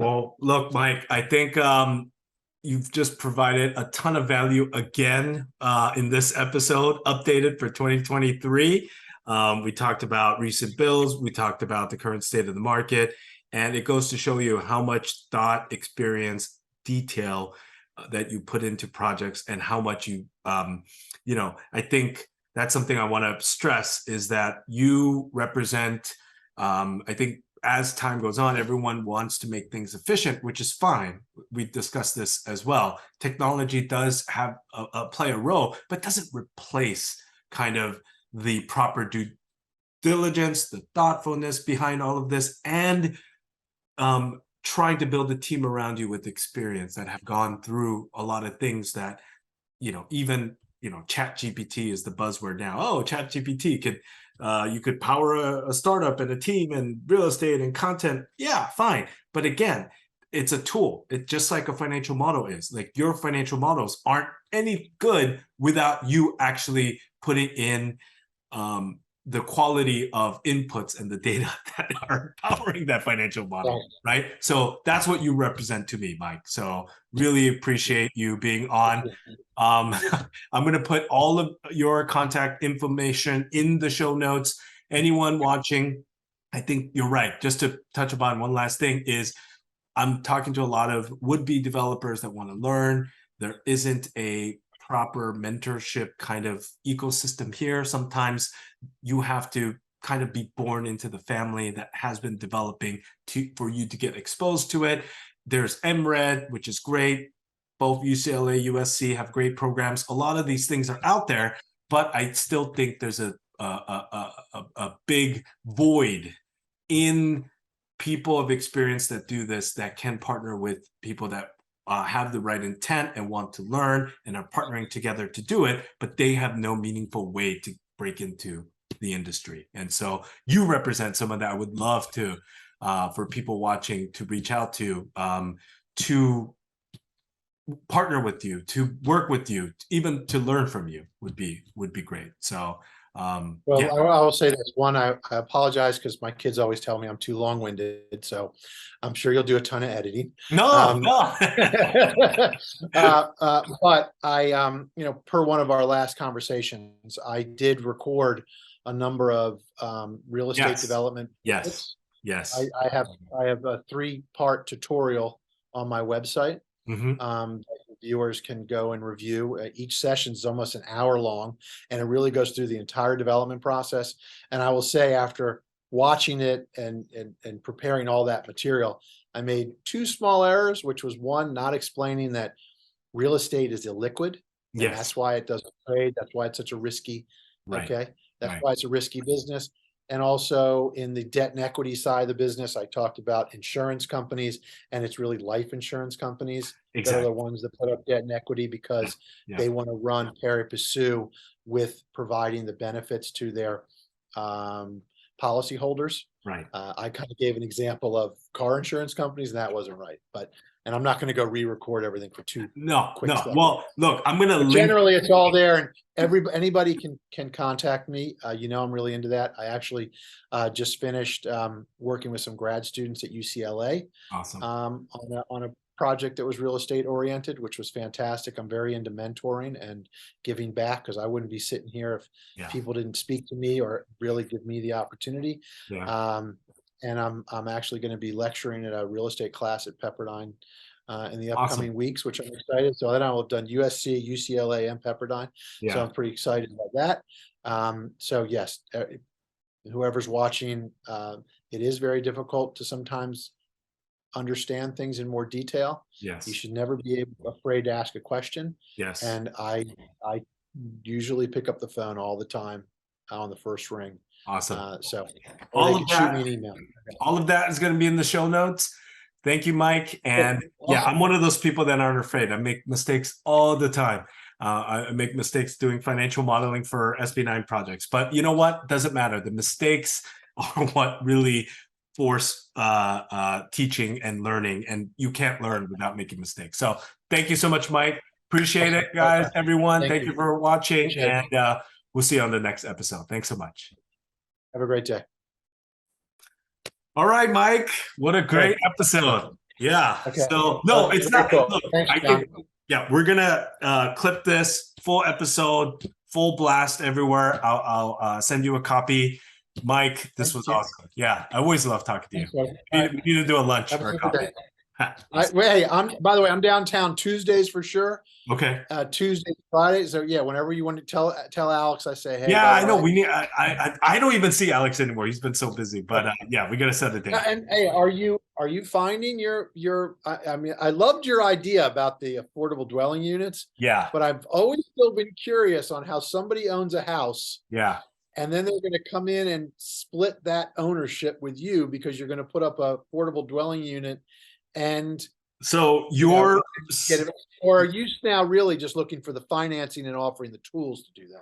Well, look, Mike, I think you've just provided a ton of value again in this episode, updated for 2023. We talked about recent bills. We talked about the current state of the market. And it goes to show you how much thought, experience, detail that you put into projects and how much you, I think that's something I want to stress is that you represent, I think, as time goes on, everyone wants to make things efficient, which is fine. We discussed this as well. Technology does have play a role, but doesn't replace kind of the proper due diligence, the thoughtfulness behind all of this, and trying to build a team around you with experience that have gone through a lot of things that, even, Chat GPT is the buzzword now. Oh, Chat GPT could, you could power a startup and a team and real estate and content. Yeah, fine. But again, it's a tool. It's just like a financial model is. Like your financial models aren't any good without you actually putting in the quality of inputs and the data that are powering that financial model, right? So that's what you represent to me, Mike. So really appreciate you being on. I'm going to put all of your contact information in the show notes. Anyone watching, I think you're right. Just to touch upon one last thing is I'm talking to a lot of would-be developers that want to learn. There isn't a proper mentorship kind of ecosystem here. Sometimes you have to kind of be born into the family that has been developing for you to get exposed to it. There's MRED, which is great. Both UCLA, USC have great programs. A lot of these things are out there, but I still think there's a big void in people of experience that do this, that can partner with people that have the right intent and want to learn and are partnering together to do it, but they have no meaningful way to break into the industry. And so you represent someone that I would love to, for people watching, to reach out to partner with you, to work with you, even to learn from you would be great. So Well, yeah. I will say this. One, I apologize because my kids always tell me I'm too long-winded. So I'm sure you'll do a ton of editing. No. But I, per one of our last conversations, I did record a number of real estate development. Yes. I have a 3-part tutorial on my website. Viewers can go and review. Each session is almost an hour long, and it really goes through the entire development process. And I will say, after watching it and preparing all that material, I made 2 small errors, which was one, not explaining that real estate is illiquid. And that's why it doesn't trade. That's why it's such a risky, okay? That's why it's a risky business. And also in the debt and equity side of the business, I talked about insurance companies, and it's really life insurance companies that are the ones that put up debt and equity because they want to run pari passu with providing the benefits to their policyholders. I kind of gave an example of car insurance companies, and that wasn't right. And I'm not going to go re-record everything for quick stuff. Well, look, I'm going to link. Generally, it's all there, and anybody can contact me. I'm really into that. I actually just finished working with some grad students at UCLA. Awesome. On a project that was real estate oriented, which was fantastic. I'm very into mentoring and giving back because I wouldn't be sitting here if people didn't speak to me or really give me the opportunity. And I'm actually going to be lecturing at a real estate class at Pepperdine in the upcoming weeks, which I'm excited. So then I will have done USC, UCLA, and Pepperdine. So I'm pretty excited about that. So yes, whoever's watching, it is very difficult to sometimes understand things in more detail. You should never be afraid to ask a question. And I usually pick up the phone all the time on the first ring. Awesome. So all of that, shoot me an email. All of that is going to be in the show notes. Thank you, Mike. And I'm one of those people that aren't afraid. I make mistakes all the time. I make mistakes doing financial modeling for SB9 projects, but you know what? Doesn't matter. The mistakes are what really force teaching and learning, and you can't learn without making mistakes. So thank you so much, Mike. Appreciate it, guys. Everyone, thank you for watching, and we'll see you on the next episode. Thanks so much. Have a great day. All right, Mike. What a great episode. Yeah. Okay. So no, it's Very not. cool. Look, Thanks, I John. can. Yeah, we're gonna clip this full episode, full blast everywhere. I'll send you a copy. Mike, this Thank was you. awesome. Yeah, I always love talking to you. Thanks, bud. We need to do a lunch Have a or a good coffee. day. Awesome. Hey, by the way, I'm downtown Tuesdays for sure. Okay. Tuesdays, Fridays. So yeah, whenever you want to tell Alex, I say, hey, Yeah, by I the know. way. We need. I don't even see Alex anymore. He's been so busy. But yeah, we gotta set a date. And hey, are you finding I mean, I loved your idea about the affordable dwelling units, Yeah. but I've always still been curious on how somebody owns a house Yeah. and then they're going to come in and split that ownership with you because you're going to put up a affordable dwelling unit and So you know, your get it, or are you now really just looking for the financing and offering the tools to do that?